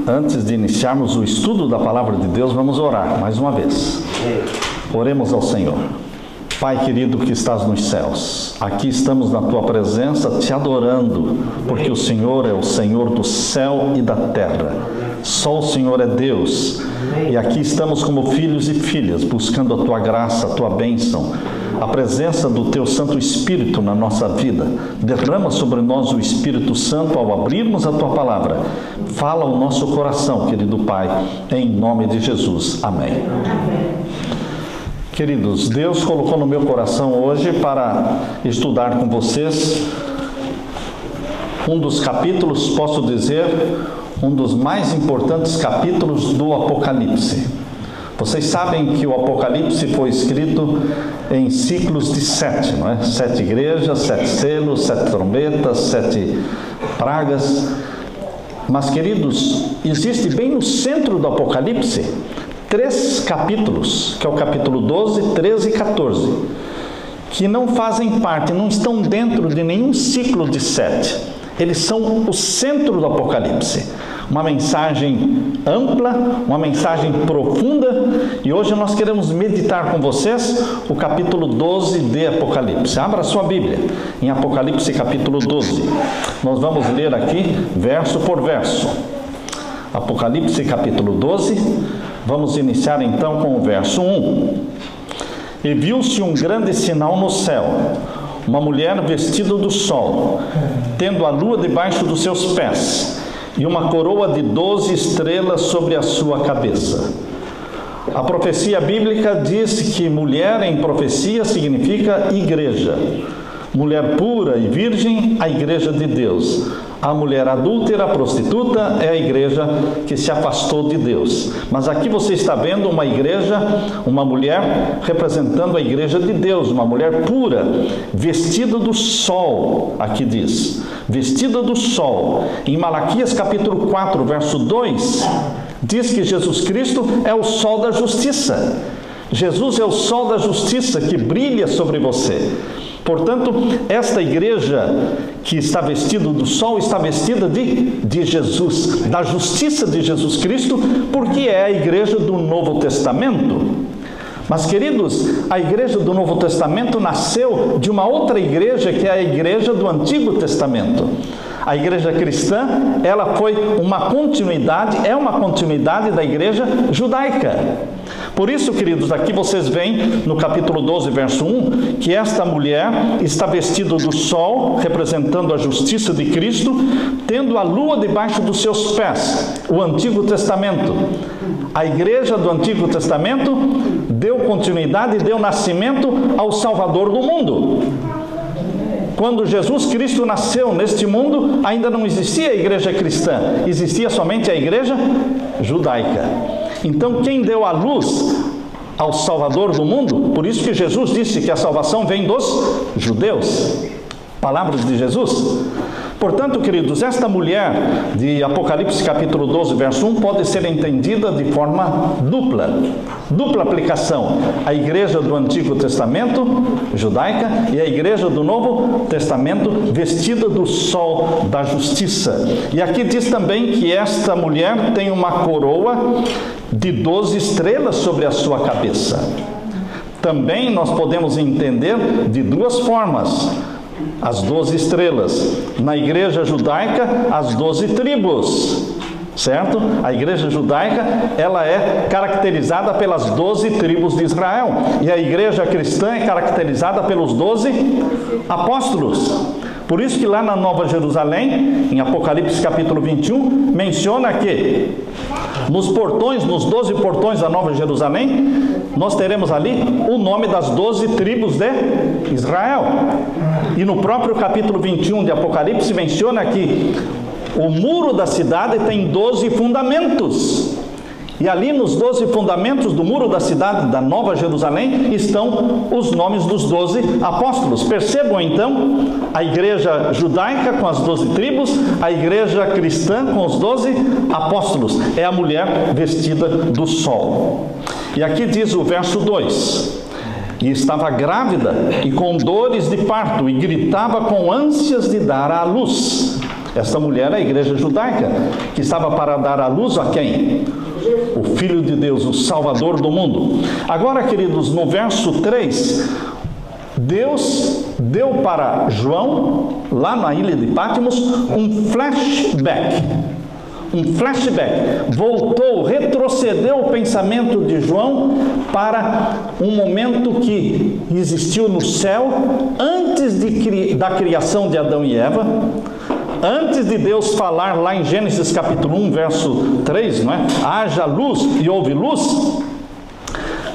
antes de iniciarmos o estudo da Palavra de Deus, vamos orar mais uma vez. Oremos ao Senhor. Pai querido que estás nos céus, aqui estamos na Tua presença te adorando, porque o Senhor é o Senhor do céu e da terra. Só o Senhor é Deus. E aqui estamos como filhos e filhas, buscando a Tua graça, a Tua bênção, a presença do Teu Santo Espírito na nossa vida. Derrama sobre nós o Espírito Santo ao abrirmos a Tua palavra. Fala ao nosso coração, querido Pai, em nome de Jesus. Amém. Queridos, Deus colocou no meu coração hoje para estudar com vocês um dos capítulos, posso dizer, um dos mais importantes capítulos do Apocalipse. Vocês sabem que o Apocalipse foi escrito em ciclos de 7, não é? 7 igrejas, 7 selos, 7 trombetas, 7 pragas. Mas, queridos, existe bem no centro do Apocalipse 3 capítulos, que é o capítulo 12, 13 e 14, que não fazem parte, não estão dentro de nenhum ciclo de 7. Eles são o centro do Apocalipse. Uma mensagem ampla, uma mensagem profunda, e hoje nós queremos meditar com vocês o capítulo 12 de Apocalipse. Abra sua Bíblia em Apocalipse capítulo 12. Nós vamos ler aqui verso por verso. Apocalipse capítulo 12, vamos iniciar então com o verso 1. E viu-se um grande sinal no céu, uma mulher vestida do sol, tendo a lua debaixo dos seus pés, e uma coroa de 12 estrelas sobre a sua cabeça. A profecia bíblica diz que mulher em profecia significa igreja. Mulher pura e virgem, a igreja de Deus. A mulher adúltera, prostituta, é a igreja que se afastou de Deus. Mas aqui você está vendo uma igreja, uma mulher representando a igreja de Deus, uma mulher pura, vestida do sol, aqui diz, vestida do sol. Em Malaquias capítulo 4, verso 2, diz que Jesus Cristo é o sol da justiça. Jesus é o sol da justiça que brilha sobre você. Portanto, esta igreja que está vestida do sol está vestida de Jesus, da justiça de Jesus Cristo, porque é a igreja do Novo Testamento. Mas, queridos, a igreja do Novo Testamento nasceu de uma outra igreja que é a igreja do Antigo Testamento. A igreja cristã, ela foi uma continuidade, é uma continuidade da igreja judaica. Por isso, queridos, aqui vocês veem no capítulo 12, verso 1, que esta mulher está vestida do sol, representando a justiça de Cristo, tendo a lua debaixo dos seus pés, o Antigo Testamento. A igreja do Antigo Testamento deu continuidade, deu nascimento ao Salvador do mundo. Quando Jesus Cristo nasceu neste mundo, ainda não existia a igreja cristã, existia somente a igreja judaica. Então, quem deu a luz ao Salvador do mundo? Por isso que Jesus disse que a salvação vem dos judeus. Palavras de Jesus. Portanto, queridos, esta mulher de Apocalipse capítulo 12, verso 1, pode ser entendida de forma dupla. Dupla aplicação. A igreja do Antigo Testamento, judaica, e a igreja do Novo Testamento, vestida do sol da justiça. E aqui diz também que esta mulher tem uma coroa de 12 estrelas sobre a sua cabeça. Também nós podemos entender de duas formas. As 12 estrelas. Na igreja judaica, as 12 tribos. Certo? A igreja judaica, ela é caracterizada pelas 12 tribos de Israel. E a igreja cristã é caracterizada pelos 12 apóstolos. Por isso que lá na Nova Jerusalém, em Apocalipse capítulo 21, menciona que nos portões, nos 12 portões da Nova Jerusalém, nós teremos ali o nome das 12 tribos de Israel. E no próprio capítulo 21 de Apocalipse menciona que o muro da cidade tem 12 fundamentos. E ali nos 12 fundamentos do muro da cidade da Nova Jerusalém estão os nomes dos 12 apóstolos. Percebam então a igreja judaica com as 12 tribos, a igreja cristã com os 12 apóstolos. É a mulher vestida do sol. E aqui diz o verso 2: e estava grávida e com dores de parto, e gritava com ânsias de dar à luz. Esta mulher é a igreja judaica, que estava para dar à luz a quem? O Filho de Deus, o Salvador do mundo. Agora, queridos, no verso 3, Deus deu para João, lá na ilha de Patmos, um flashback. Voltou, retrocedeu o pensamento de João para um momento que existiu no céu, antes da criação de Adão e Eva, antes de Deus falar lá em Gênesis capítulo 1, verso 3, não é? Haja luz e houve luz.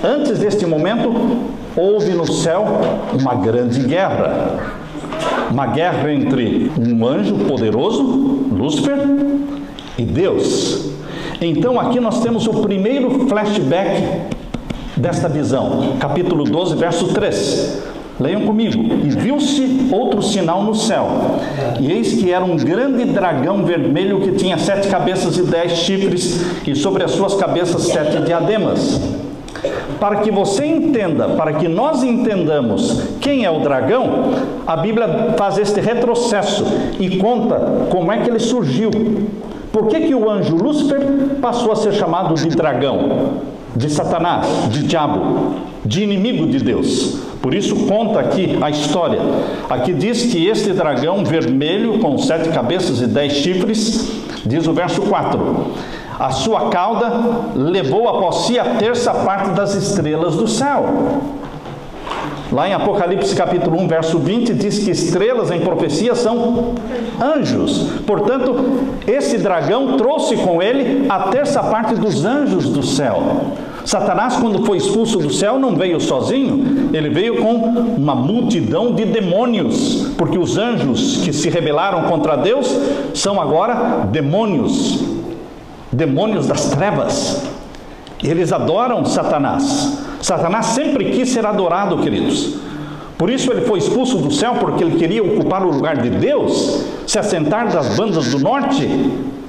Antes deste momento, houve no céu uma grande guerra. Uma guerra entre um anjo poderoso, Lúcifer, e Deus. Então aqui nós temos o primeiro flashback desta visão, capítulo 12, verso 3. Leiam comigo. E viu-se outro sinal no céu, e eis que era um grande dragão vermelho que tinha 7 cabeças e 10 chifres, e sobre as suas cabeças 7 diademas. Para que você entenda, para que nós entendamos quem é o dragão, a Bíblia faz este retrocesso e conta como é que ele surgiu. Por que o anjo Lúcifer passou a ser chamado de dragão, de Satanás, de diabo, de inimigo de Deus? Por isso conta aqui a história. Aqui diz que este dragão vermelho, com 7 cabeças e 10 chifres, diz o verso 4, a sua cauda levou após si a terça parte das estrelas do céu. Lá em Apocalipse capítulo 1, verso 20, diz que estrelas em profecia são anjos. Portanto, esse dragão trouxe com ele a terça parte dos anjos do céu. Satanás, quando foi expulso do céu, não veio sozinho, ele veio com uma multidão de demônios, porque os anjos que se rebelaram contra Deus são agora demônios das trevas. Eles adoram Satanás. Satanás sempre quis ser adorado, queridos. Por isso ele foi expulso do céu, porque ele queria ocupar o lugar de Deus, se assentar das bandas do norte,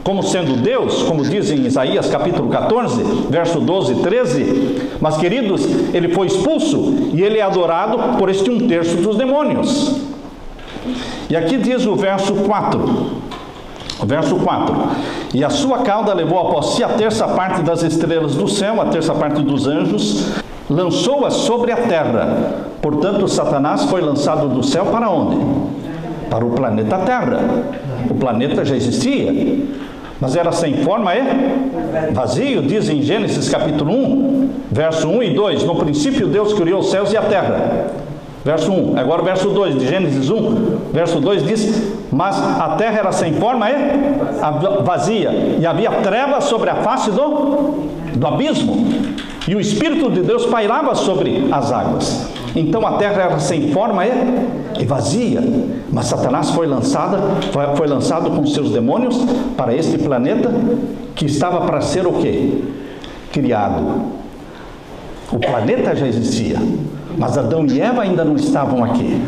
como sendo Deus, como diz em Isaías capítulo 14, verso 12 e 13. Mas, queridos, ele foi expulso e ele é adorado por este 1/3 dos demônios. E aqui diz o verso 4. O verso 4, e a sua cauda levou após si a terça parte das estrelas do céu, a terça parte dos anjos, lançou-as sobre a terra. Portanto, Satanás foi lançado do céu para onde? Para o planeta Terra. O planeta já existia, mas era sem forma e vazio, diz em Gênesis capítulo 1, verso 1 e 2, no princípio Deus criou os céus e a terra. Verso 1, agora o verso 2 de Gênesis 1, verso 2 diz, mas a terra era sem forma e vazia, e havia trevas sobre a face do abismo, e o Espírito de Deus pairava sobre as águas. Então a terra era sem forma e vazia, mas Satanás foi lançado com seus demônios para este planeta que estava para ser o quê? Criado. O planeta já existia, mas Adão e Eva ainda não estavam aqui.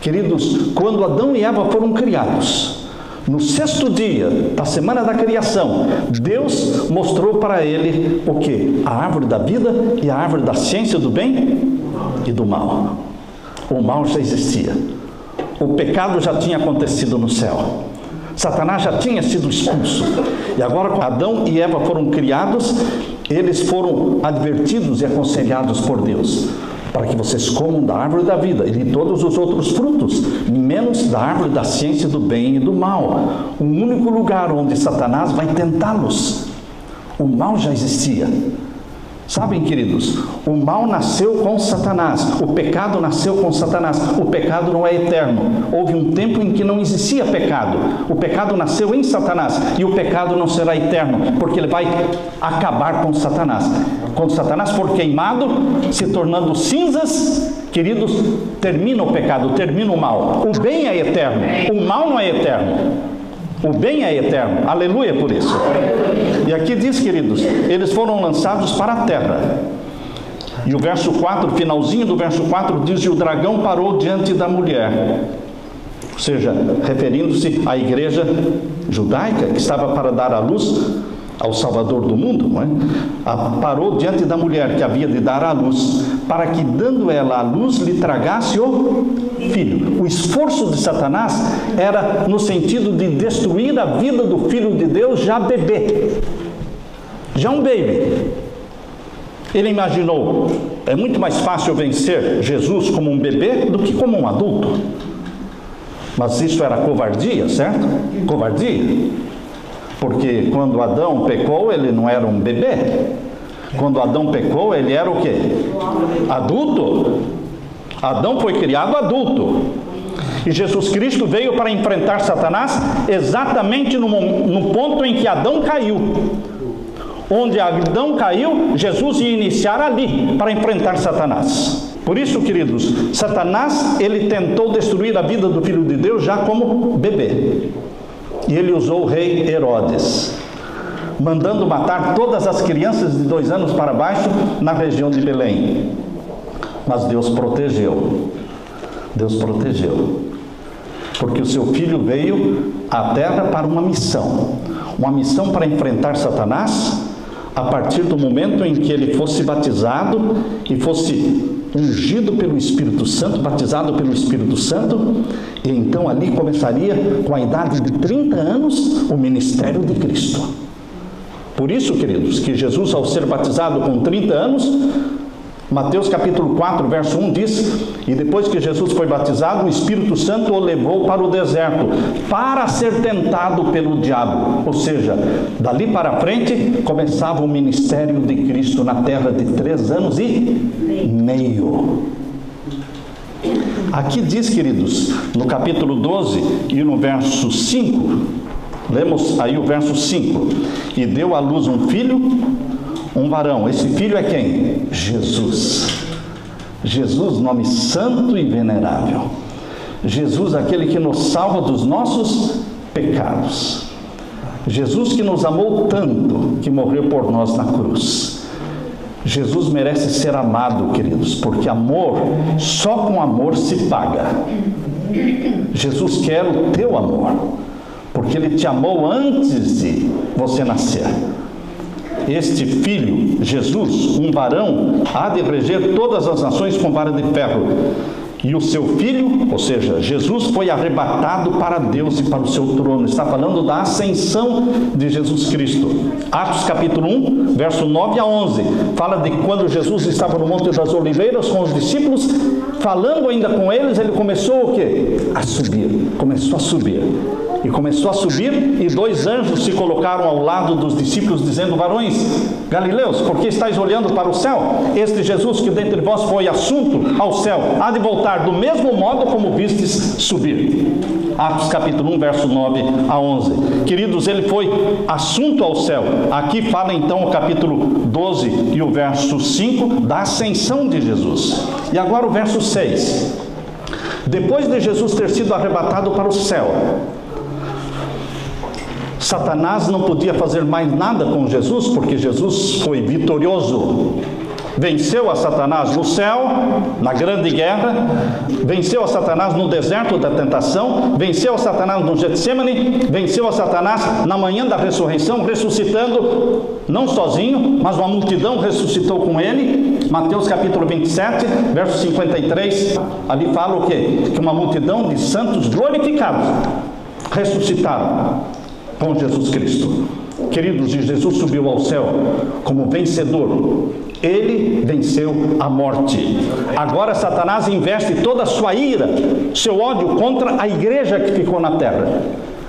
Queridos, quando Adão e Eva foram criados, no 6º dia da semana da criação, Deus mostrou para ele o quê? A árvore da vida e a árvore da ciência do bem e do mal. O mal já existia. O pecado já tinha acontecido no céu. Satanás já tinha sido expulso. E agora, quando Adão e Eva foram criados, eles foram advertidos e aconselhados por Deus, para que vocês comam da árvore da vida e de todos os outros frutos, menos da árvore da ciência do bem e do mal. O único lugar onde Satanás vai tentá-los. O mal já existia. Sabem, queridos, o mal nasceu com Satanás, o pecado nasceu com Satanás. O pecado não é eterno. Houve um tempo em que não existia pecado. O pecado nasceu em Satanás e o pecado não será eterno, porque ele vai acabar com Satanás. Quando Satanás for queimado, se tornando cinzas, queridos, termina o pecado, termina o mal. O bem é eterno, o mal não é eterno. O bem é eterno, aleluia por isso. E aqui diz, queridos, eles foram lançados para a terra. E o verso 4, finalzinho do verso 4 diz, e o dragão parou diante da mulher. Ou seja, referindo-se à igreja judaica, que estava para dar à luz ao Salvador do mundo, não é? Parou diante da mulher que havia de dar à luz, para que, dando ela à luz, lhe tragasse o filho. O esforço de Satanás era no sentido de destruir a vida do Filho de Deus já bebê, já um baby. Ele imaginou, é muito mais fácil vencer Jesus como um bebê do que como um adulto. Mas isso era covardia, certo? Covardia. Porque quando Adão pecou, ele não era um bebê. Quando Adão pecou, ele era o quê? Adulto. Adão foi criado adulto. E Jesus Cristo veio para enfrentar Satanás exatamente no ponto em que Adão caiu. Onde Adão caiu, Jesus ia iniciar ali para enfrentar Satanás. Por isso, queridos, Satanás, ele tentou destruir a vida do Filho de Deus já como bebê. E ele usou o rei Herodes, mandando matar todas as crianças de 2 anos para baixo na região de Belém. Mas Deus protegeu. Deus protegeu. Porque o seu filho veio à terra para uma missão para enfrentar Satanás, a partir do momento em que ele fosse batizado e fosse ungido pelo Espírito Santo, batizado pelo Espírito Santo, e então ali começaria, com a idade de 30 anos, o ministério de Cristo. Por isso, queridos, que Jesus, ao ser batizado com 30 anos, Mateus capítulo 4, verso 1 diz: e depois que Jesus foi batizado, o Espírito Santo o levou para o deserto, para ser tentado pelo diabo. Ou seja, dali para frente, começava o ministério de Cristo na terra de 3 anos e meio. Aqui diz, queridos, no capítulo 12 e no verso 5, lemos aí o verso 5: e deu à luz um filho, um varão. Esse filho é quem? Jesus. Jesus, nome santo e venerável. Jesus, aquele que nos salva dos nossos pecados. Jesus que nos amou tanto, que morreu por nós na cruz. Jesus merece ser amado, queridos, porque amor, só com amor se paga. Jesus quer o teu amor, porque Ele te amou antes de você nascer. Este filho, Jesus, um varão, há de reger todas as nações com vara de ferro. E o seu filho, ou seja, Jesus, foi arrebatado para Deus e para o seu trono. Está falando da ascensão de Jesus Cristo. Atos capítulo 1, verso 9 a 11. Fala de quando Jesus estava no Monte das Oliveiras com os discípulos, falando ainda com eles, ele começou o quê? A subir. Começou a subir. E começou a subir, e 2 anjos se colocaram ao lado dos discípulos, dizendo: varões galileus, por que estáis olhando para o céu? Este Jesus que dentre vós foi assunto ao céu, há de voltar do mesmo modo como vistes subir. Atos capítulo 1, verso 9 a 11. Queridos, ele foi assunto ao céu. Aqui fala então o capítulo 12 e o verso 5 da ascensão de Jesus. E agora o verso 6. Depois de Jesus ter sido arrebatado para o céu, Satanás não podia fazer mais nada com Jesus, porque Jesus foi vitorioso. Venceu a Satanás no céu, na grande guerra, venceu a Satanás no deserto da tentação, venceu a Satanás no Getsemane, venceu a Satanás na manhã da ressurreição, ressuscitando, não sozinho, mas uma multidão ressuscitou com ele. Mateus capítulo 27, verso 53, ali fala o quê? Que uma multidão de santos glorificados ressuscitaram com Jesus Cristo. Queridos, e Jesus subiu ao céu como vencedor. Ele venceu a morte. Agora Satanás investe toda a sua ira, seu ódio contra a igreja que ficou na terra.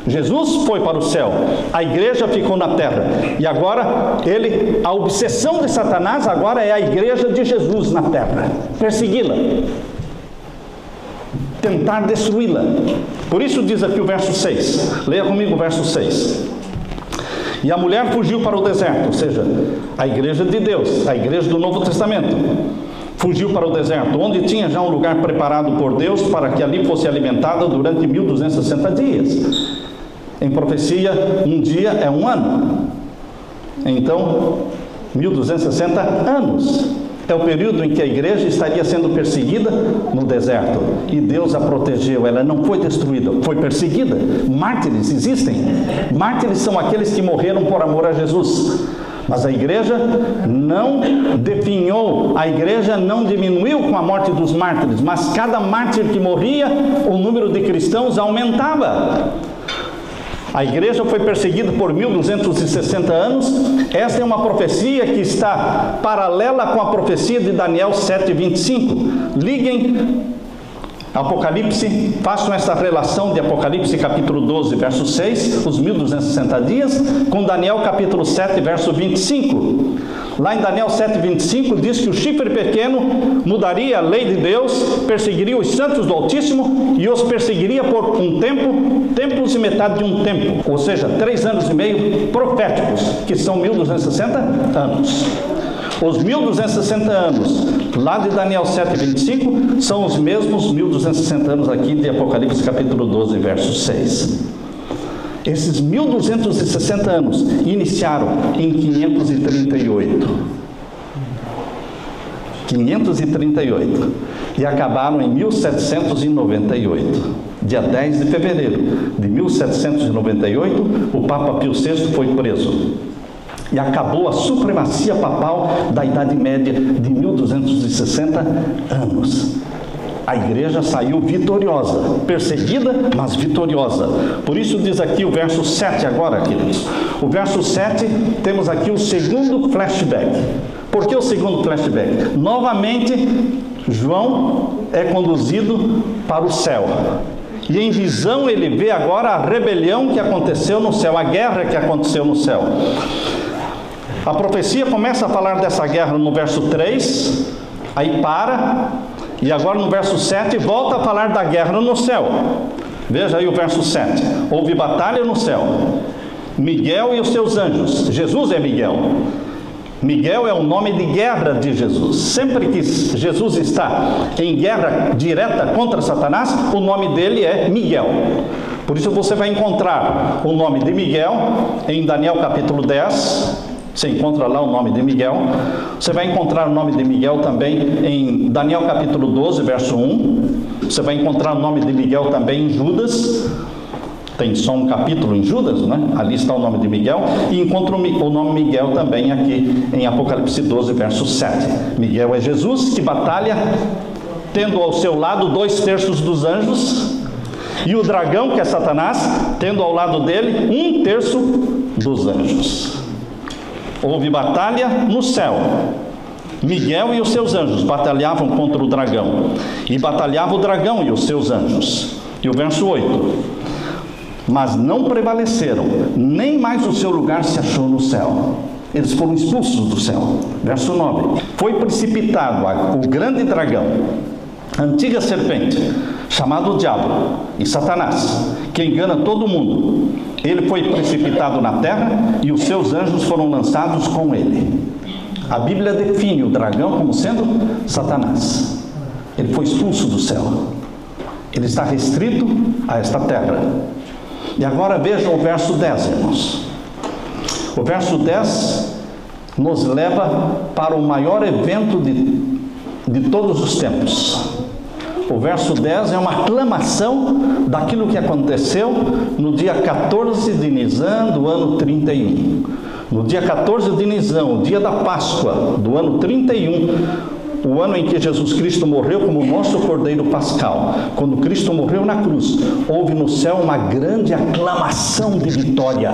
Jesus foi para o céu, a igreja ficou na terra. E agora a obsessão de Satanás agora é a igreja de Jesus na terra. Persegui-la, tentar destruí-la. Por isso diz aqui o verso 6. Leia comigo o verso 6. E a mulher fugiu para o deserto, ou seja, a igreja de Deus, a igreja do Novo Testamento, fugiu para o deserto, onde tinha já um lugar preparado por Deus para que ali fosse alimentada durante 1260 dias. Em profecia, um dia é 1 ano. Então, 1260 anos. É o período em que a igreja estaria sendo perseguida no deserto. E Deus a protegeu, ela não foi destruída, foi perseguida. Mártires existem. Mártires são aqueles que morreram por amor a Jesus. Mas a igreja não definhou, a igreja não diminuiu com a morte dos mártires, mas cada mártir que morria, o número de cristãos aumentava. A igreja foi perseguida por 1260 anos. Esta é uma profecia que está paralela com a profecia de Daniel 7:25. Liguem Apocalipse, façam essa relação de Apocalipse capítulo 12, verso 6, os 1260 dias, com Daniel capítulo 7, verso 25. Lá em Daniel 7:25 diz que o chifre pequeno mudaria a lei de Deus, perseguiria os santos do Altíssimo e os perseguiria por um tempo, tempos e metade de um tempo, ou seja, 3 anos e meio proféticos, que são 1260 anos. Os 1260 anos lá de Daniel 7:25 são os mesmos 1260 anos aqui de Apocalipse capítulo 12, verso 6. Esses 1260 anos iniciaram em 538. 538. E acabaram em 1798. Dia 10 de fevereiro de 1798, o Papa Pio VI foi preso. E acabou a supremacia papal da Idade Média de 1260 anos. A igreja saiu vitoriosa, perseguida, mas vitoriosa. Por isso diz aqui o verso 7 agora, queridos. O verso 7, temos aqui o segundo flashback. Por que o segundo flashback? Novamente, João é conduzido para o céu. E em visão ele vê agora a rebelião que aconteceu no céu, a guerra que aconteceu no céu. A profecia começa a falar dessa guerra no verso 3, aí para, e agora no verso 7 volta a falar da guerra no céu. Veja aí o verso 7. Houve batalha no céu. Miguel e os seus anjos. Jesus é Miguel. Miguel é o nome de guerra de Jesus. Sempre que Jesus está em guerra direta contra Satanás, o nome dele é Miguel. Por isso você vai encontrar o nome de Miguel em Daniel capítulo 10. Você encontra lá o nome de Miguel. Você vai encontrar o nome de Miguel também em Daniel capítulo 12, verso 1. Você vai encontrar o nome de Miguel também em Judas. Tem só um capítulo em Judas, né? Ali está o nome de Miguel. E encontra o nome Miguel também aqui em Apocalipse 12, verso 7. Miguel é Jesus que batalha, tendo ao seu lado 2/3 dos anjos. E o dragão, que é Satanás, tendo ao lado dele 1/3 dos anjos. Houve batalha no céu. Miguel e os seus anjos batalhavam contra o dragão. E batalhava o dragão e os seus anjos. E o verso 8. Mas não prevaleceram, nem mais o seu lugar se achou no céu. Eles foram expulsos do céu. Verso 9. Foi precipitado o grande dragão, a antiga serpente, chamado Diabo e Satanás, que engana todo mundo. Ele foi precipitado na terra e os seus anjos foram lançados com ele. A Bíblia define o dragão como sendo Satanás. Ele foi expulso do céu. Ele está restrito a esta terra. E agora vejam o verso 10, irmãos. O verso 10 nos leva para o maior evento de todos os tempos. O verso 10 é uma aclamação daquilo que aconteceu no dia 14 de Nisan do ano 31. No dia 14 de Nisan, o dia da Páscoa do ano 31, o ano em que Jesus Cristo morreu como nosso Cordeiro Pascal. Quando Cristo morreu na cruz, houve no céu uma grande aclamação de vitória.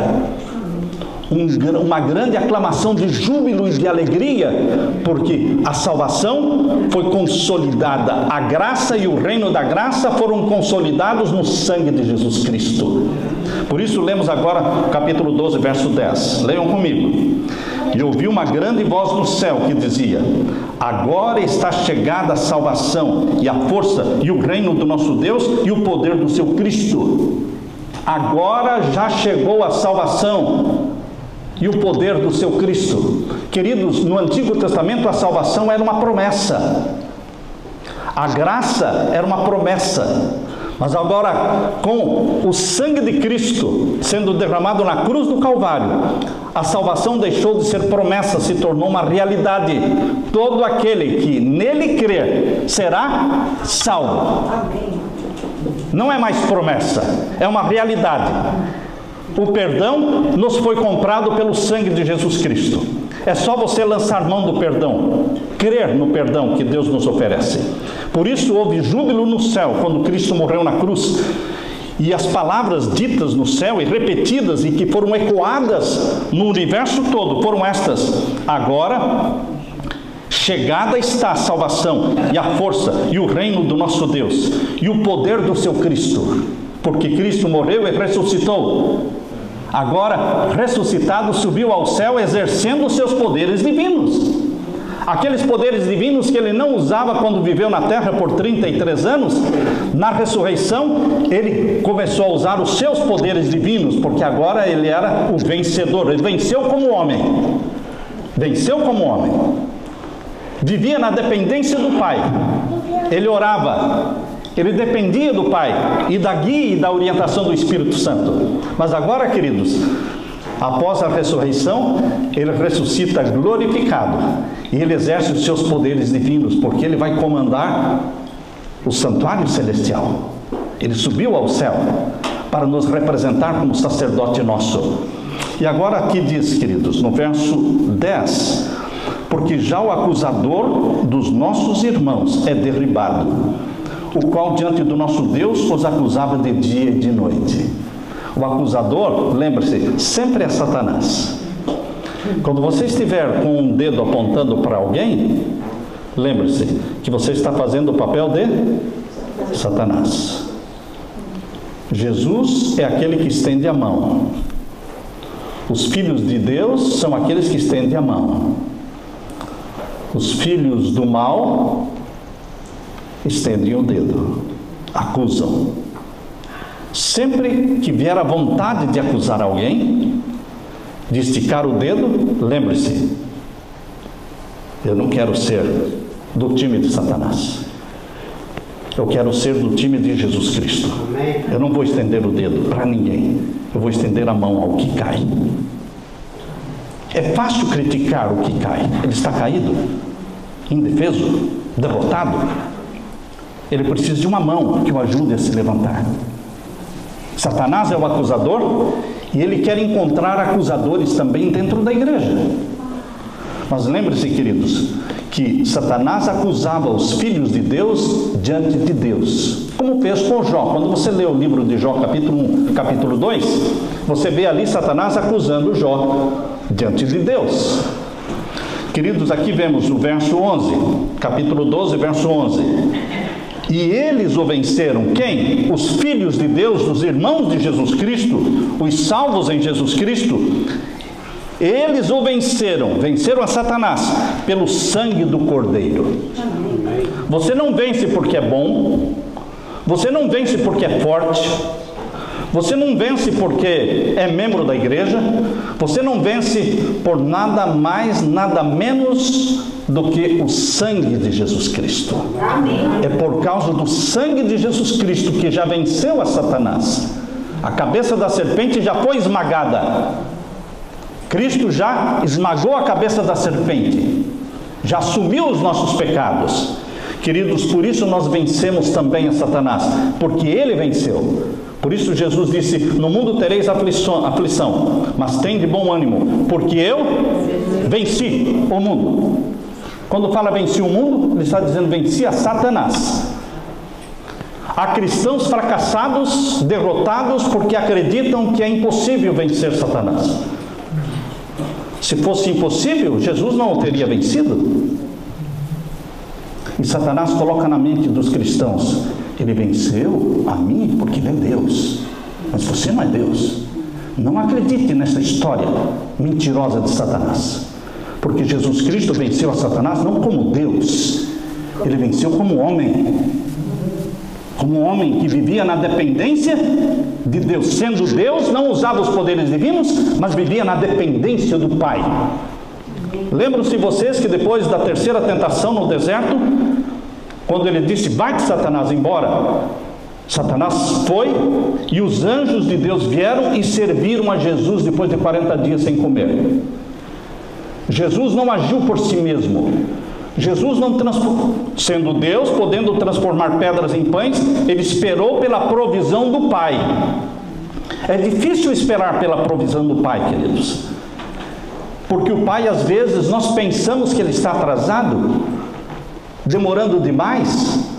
Uma grande aclamação de júbilo e de alegria, porque a salvação foi consolidada, a graça e o reino da graça foram consolidados no sangue de Jesus Cristo. Por isso lemos agora capítulo 12, verso 10. Leiam comigo. E ouvi uma grande voz do céu que dizia: agora está chegada a salvação e a força e o reino do nosso Deus e o poder do seu Cristo. Agora já chegou a salvação e o poder do seu Cristo. Queridos, no Antigo Testamento a salvação era uma promessa. A graça era uma promessa. Mas agora, com o sangue de Cristo sendo derramado na cruz do Calvário, a salvação deixou de ser promessa, se tornou uma realidade. Todo aquele que nele crer será salvo. Não é mais promessa, é uma realidade. O perdão nos foi comprado pelo sangue de Jesus Cristo. É só você lançar mão do perdão, crer no perdão que Deus nos oferece. Por isso houve júbilo no céu quando Cristo morreu na cruz. E as palavras ditas no céu e repetidas e que foram ecoadas no universo todo foram estas: agora chegada está a salvação e a força e o reino do nosso Deus e o poder do seu Cristo, porque Cristo morreu e ressuscitou. Agora, ressuscitado, subiu ao céu exercendo os seus poderes divinos. Aqueles poderes divinos que ele não usava quando viveu na terra por 33 anos, na ressurreição, ele começou a usar os seus poderes divinos, porque agora ele era o vencedor. Ele venceu como homem. Venceu como homem. Vivia na dependência do Pai. Ele orava. Ele dependia do Pai e da guia e da orientação do Espírito Santo. Mas agora, queridos, após a ressurreição, ele ressuscita glorificado e ele exerce os seus poderes divinos, porque ele vai comandar o santuário celestial. Ele subiu ao céu para nos representar como sacerdote nosso. E agora aqui diz, queridos, no verso 10, porque já o acusador dos nossos irmãos é derribado, o qual diante do nosso Deus os acusava de dia e de noite. O acusador, lembre-se, sempre é Satanás. Quando você estiver com um dedo apontando para alguém, lembre-se que você está fazendo o papel de Satanás. Jesus é aquele que estende a mão. Os filhos de Deus são aqueles que estendem a mão. Os filhos do mal estendem o dedo, acusam. Sempre que vier a vontade de acusar alguém, de esticar o dedo, lembre-se, eu não quero ser do time de Satanás. Eu quero ser do time de Jesus Cristo. Eu não vou estender o dedo para ninguém. Eu vou estender a mão ao que cai. É fácil criticar o que cai. Ele está caído, indefeso, derrotado. Ele precisa de uma mão que o ajude a se levantar. Satanás é o acusador e ele quer encontrar acusadores também dentro da igreja. Mas lembre-se, queridos, que Satanás acusava os filhos de Deus diante de Deus, como fez com Jó. Quando você lê o livro de Jó, capítulo 1, capítulo 2, você vê ali Satanás acusando Jó diante de Deus. Queridos, aqui vemos o verso 11, capítulo 12, verso 11. E eles o venceram. Quem? Os filhos de Deus, os irmãos de Jesus Cristo, os salvos em Jesus Cristo. Eles o venceram, venceram a Satanás pelo sangue do Cordeiro. Você não vence porque é bom, você não vence porque é forte, você não vence porque é membro da igreja, você não vence por nada mais, nada menos do que o sangue de Jesus Cristo. É por causa do sangue de Jesus Cristo que já venceu a Satanás. A cabeça da serpente já foi esmagada. Cristo já esmagou a cabeça da serpente, já assumiu os nossos pecados. Queridos, por isso nós vencemos também a Satanás, porque ele venceu. Por isso Jesus disse: no mundo tereis aflição, mas tende bom ânimo, porque eu venci o mundo. Quando fala venci o mundo, ele está dizendo venci a Satanás. Há cristãos fracassados, derrotados, porque acreditam que é impossível vencer Satanás. Se fosse impossível, Jesus não o teria vencido. E Satanás coloca na mente dos cristãos: ele venceu a mim porque ele é Deus, mas você não é Deus. Não acredite nessa história mentirosa de Satanás, porque Jesus Cristo venceu a Satanás não como Deus, ele venceu como homem que vivia na dependência de Deus. Sendo Deus, não usava os poderes divinos, mas vivia na dependência do Pai. Lembram-se vocês que depois da terceira tentação no deserto, quando ele disse: vai-te, Satanás, embora, Satanás foi e os anjos de Deus vieram e serviram a Jesus depois de 40 dias sem comer. Jesus não agiu por si mesmo. Jesus não sendo Deus, podendo transformar pedras em pães, ele esperou pela provisão do Pai. É difícil esperar pela provisão do Pai, queridos, porque o Pai, às vezes, nós pensamos que ele está atrasado, demorando demais,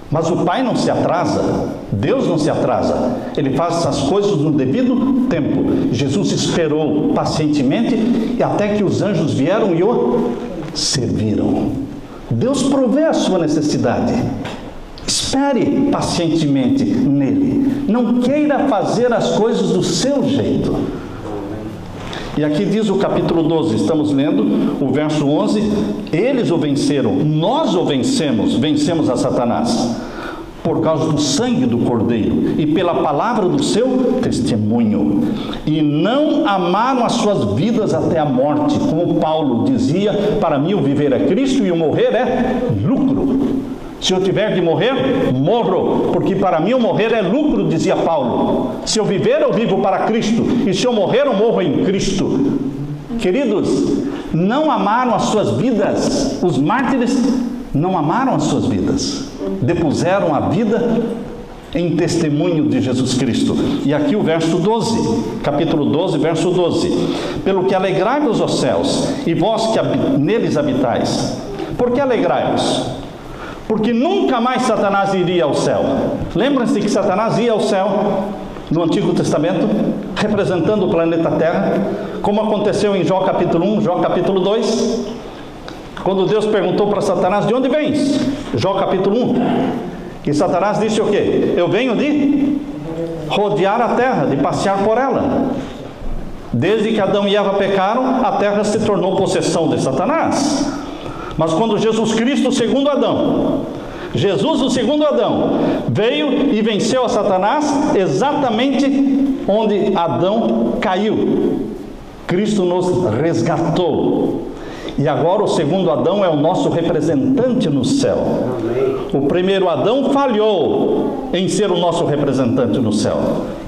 mas o Pai não se atrasa, Deus não se atrasa, ele faz essas coisas no devido tempo. Jesus esperou pacientemente e até que os anjos vieram e o serviram. Deus provê a sua necessidade. Espere pacientemente nele. Não queira fazer as coisas do seu jeito. E aqui diz o capítulo 12, estamos lendo o verso 11. Eles o venceram, nós o vencemos a Satanás, por causa do sangue do Cordeiro e pela palavra do seu testemunho. E não amaram as suas vidas até a morte. Como Paulo dizia, para mim o viver é Cristo e o morrer é lucro. Se eu tiver de morrer, morro, porque para mim o morrer é lucro, dizia Paulo. Se eu viver, eu vivo para Cristo, e se eu morrer, eu morro em Cristo. Queridos, não amaram as suas vidas. Os mártires não amaram as suas vidas, depuseram a vida em testemunho de Jesus Cristo. E aqui o verso 12, capítulo 12, verso 12. Pelo que alegrai-vos, ó céus, e vós que neles habitais. Por que alegrai-vos? Porque nunca mais Satanás iria ao céu. Lembra-se que Satanás ia ao céu no Antigo Testamento, representando o planeta Terra, como aconteceu em Jó capítulo 1, Jó capítulo 2, quando Deus perguntou para Satanás, de onde vens? Jó capítulo 1. E Satanás disse o quê? Eu venho de rodear a terra, de passear por ela. Desde que Adão e Eva pecaram, a terra se tornou possessão de Satanás. Mas quando Jesus Cristo, o segundo Adão, veio e venceu a Satanás exatamente onde Adão caiu. Cristo nos resgatou. E agora o segundo Adão é o nosso representante no céu. O primeiro Adão falhou em ser o nosso representante no céu,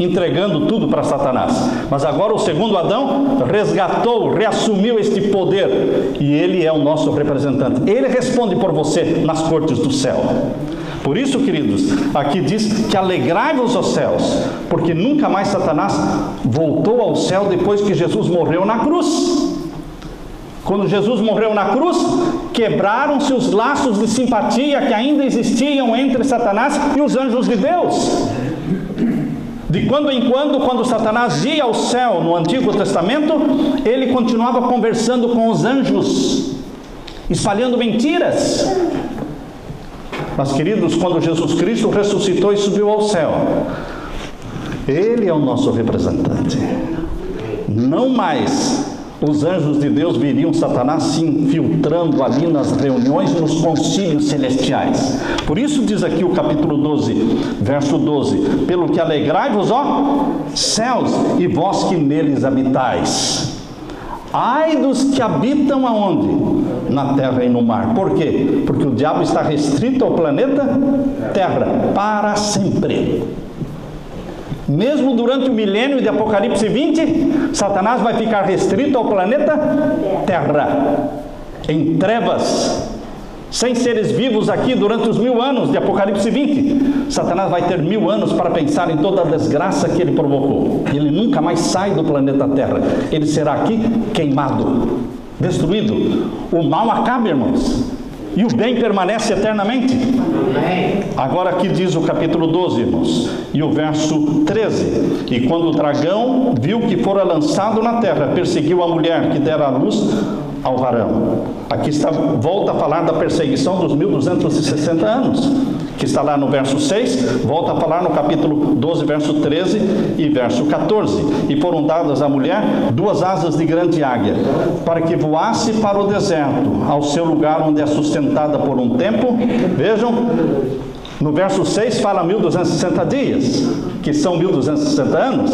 entregando tudo para Satanás. Mas agora o segundo Adão resgatou, reassumiu este poder, e ele é o nosso representante. Ele responde por você nas cortes do céu. Por isso, queridos, aqui diz que alegrai-vos aos céus, porque nunca mais Satanás voltou ao céu depois que Jesus morreu na cruz. Quando Jesus morreu na cruz, quebraram-se os laços de simpatia que ainda existiam entre Satanás e os anjos de Deus. De quando em quando Satanás ia ao céu no Antigo Testamento, ele continuava conversando com os anjos, espalhando mentiras. Mas, queridos, quando Jesus Cristo ressuscitou e subiu ao céu, ele é o nosso representante. Não mais os anjos de Deus viriam Satanás se infiltrando ali nas reuniões e nos concílios celestiais. Por isso diz aqui o capítulo 12, verso 12: pelo que alegrai-vos, ó céus, e vós que neles habitais. Ai dos que habitam aonde? Na terra e no mar. Por quê? Porque o diabo está restrito ao planeta Terra para sempre. Mesmo durante o milênio de Apocalipse 20, Satanás vai ficar restrito ao planeta Terra, em trevas, sem seres vivos aqui durante os 1000 anos de Apocalipse 20. Satanás vai ter 1000 anos para pensar em toda a desgraça que ele provocou. Ele nunca mais sai do planeta Terra. Ele será aqui queimado, destruído. O mal acaba, irmãos, e o bem permanece eternamente. Agora aqui diz o capítulo 12, irmãos, e o verso 13: e quando o dragão viu que fora lançado na terra, perseguiu a mulher que dera a luz ao varão. Aqui volta a falar da perseguição dos 1260 anos, que está lá no verso 6, volta a falar no capítulo 12, verso 13 e verso 14. E foram dadas à mulher 2 asas de grande águia, para que voasse para o deserto, ao seu lugar onde é sustentada por um tempo. Vejam, no verso 6 fala 1260 dias, que são 1260 anos.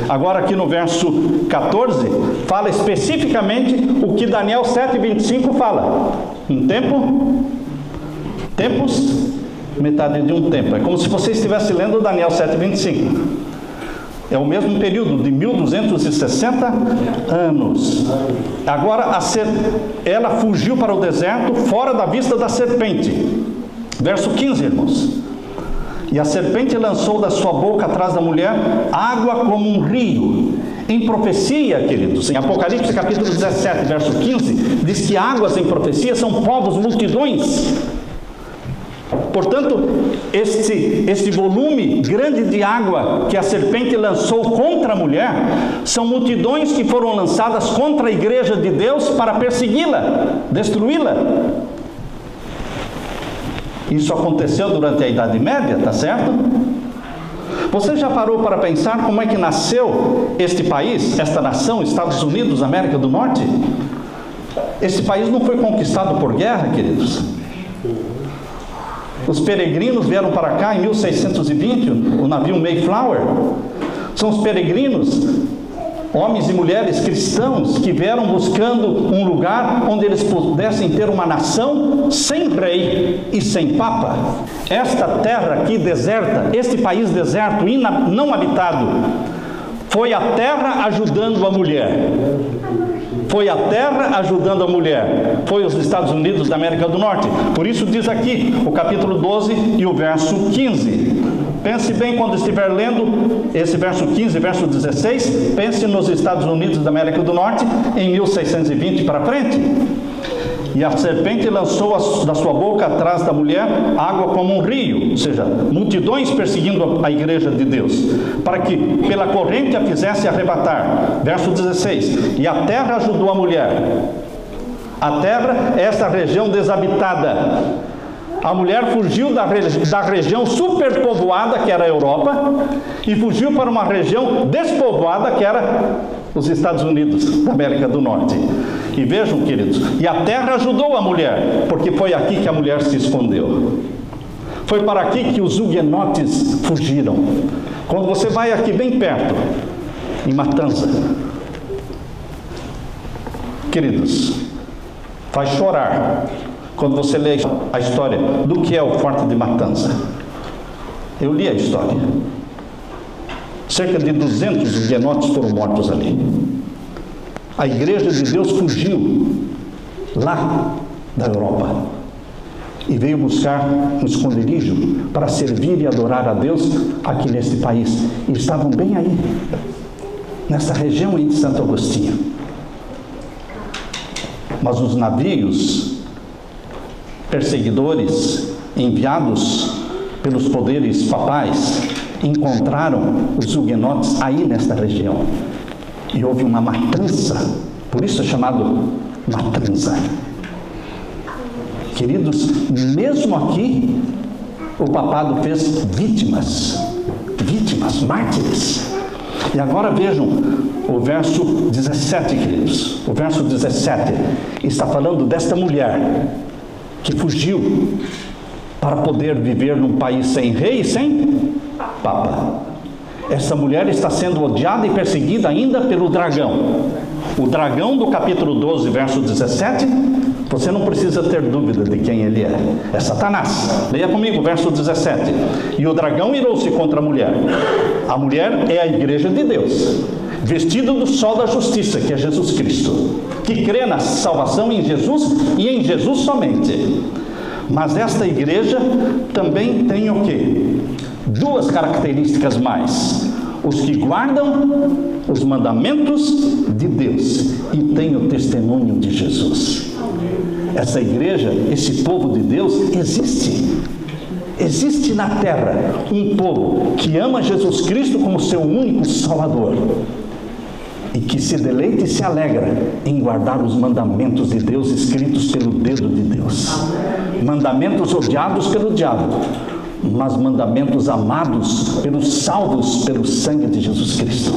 Agora aqui no verso 14, fala especificamente o que Daniel 7:25 fala. Um tempo, tempos metade de um tempo. É como se você estivesse lendo Daniel 7:25. É o mesmo período de 1260 anos. Agora, ela fugiu para o deserto, fora da vista da serpente. Verso 15, irmãos. E a serpente lançou da sua boca atrás da mulher água como um rio. Em profecia, queridos, em Apocalipse capítulo 17, verso 15, diz que águas em profecia são povos, multidões. Portanto, este volume grande de água que a serpente lançou contra a mulher, são multidões que foram lançadas contra a igreja de Deus para persegui-la, destruí-la. Isso aconteceu durante a Idade Média, tá certo? Você já parou para pensar como é que nasceu este país, esta nação, Estados Unidos, América do Norte? Este país não foi conquistado por guerra, queridos. Os peregrinos vieram para cá em 1620, o navio Mayflower. São os peregrinos, homens e mulheres cristãos, que vieram buscando um lugar onde eles pudessem ter uma nação sem rei e sem papa. Esta terra aqui deserta, este país deserto, não habitado, foi a terra ajudando a mulher. Foi a terra ajudando a mulher. Foi os Estados Unidos da América do Norte. Por isso diz aqui, o capítulo 12 e o verso 15. Pense bem quando estiver lendo esse verso 15 e verso 16. Pense nos Estados Unidos da América do Norte em 1620 para frente. E a serpente lançou da sua boca atrás da mulher água como um rio, ou seja, multidões perseguindo a igreja de Deus, para que pela corrente a fizesse arrebatar. Verso 16. E a terra ajudou a mulher. A terra é essa região desabitada. A mulher fugiu da região superpovoada, que era a Europa, e fugiu para uma região despovoada, que era os Estados Unidos da América do Norte. E vejam, queridos, e a terra ajudou a mulher, porque foi aqui que a mulher se escondeu. Foi para aqui que os huguenotes fugiram. Quando você vai aqui bem perto, em Matanza, queridos, faz chorar quando você lê a história do que é o Forte de Matanza. Eu li a história. Cerca de 200 huguenotes foram mortos ali. A igreja de Deus fugiu lá da Europa e veio buscar um esconderijo para servir e adorar a Deus aqui neste país. E estavam bem aí, nessa região aí de Santo Agostinho. Mas os navios perseguidores enviados pelos poderes papais encontraram os huguenotes aí nesta região. E houve uma matança, por isso é chamado matança. Queridos, mesmo aqui, o papado fez vítimas, mártires. E agora vejam o verso 17, queridos. O verso 17 está falando desta mulher que fugiu para poder viver num país sem rei e sem papa. Essa mulher está sendo odiada e perseguida ainda pelo dragão. O dragão do capítulo 12, verso 17, você não precisa ter dúvida de quem ele é. É Satanás. Leia comigo, verso 17. E o dragão irou-se contra a mulher. A mulher é a igreja de Deus, vestida do sol da justiça, que é Jesus Cristo, que crê na salvação em Jesus e em Jesus somente. Mas esta igreja também tem o quê? Duas características mais: os que guardam os mandamentos de Deus e têm o testemunho de Jesus. Essa igreja, esse povo de Deus existe. Existe na terra um povo que ama Jesus Cristo como seu único Salvador e que se deleita e se alegra em guardar os mandamentos de Deus escritos pelo dedo de Deus. Mandamentos odiados pelo diabo, mas mandamentos amados pelos salvos pelo sangue de Jesus Cristo.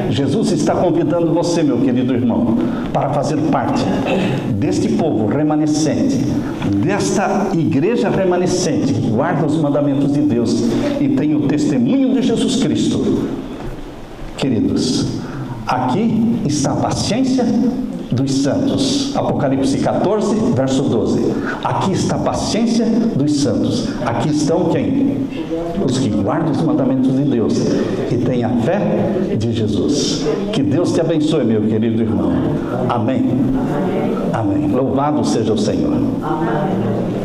Jesus está convidando você, meu querido irmão, para fazer parte deste povo remanescente, desta igreja remanescente que guarda os mandamentos de Deus e tem o testemunho de Jesus Cristo. Queridos, aqui está a paciência dos santos. Apocalipse 14, verso 12. Aqui está a paciência dos santos. Aqui estão quem? Os que guardam os mandamentos de Deus e têm a fé de Jesus. Que Deus te abençoe, meu querido irmão. Amém. Amém. Louvado seja o Senhor. Amém.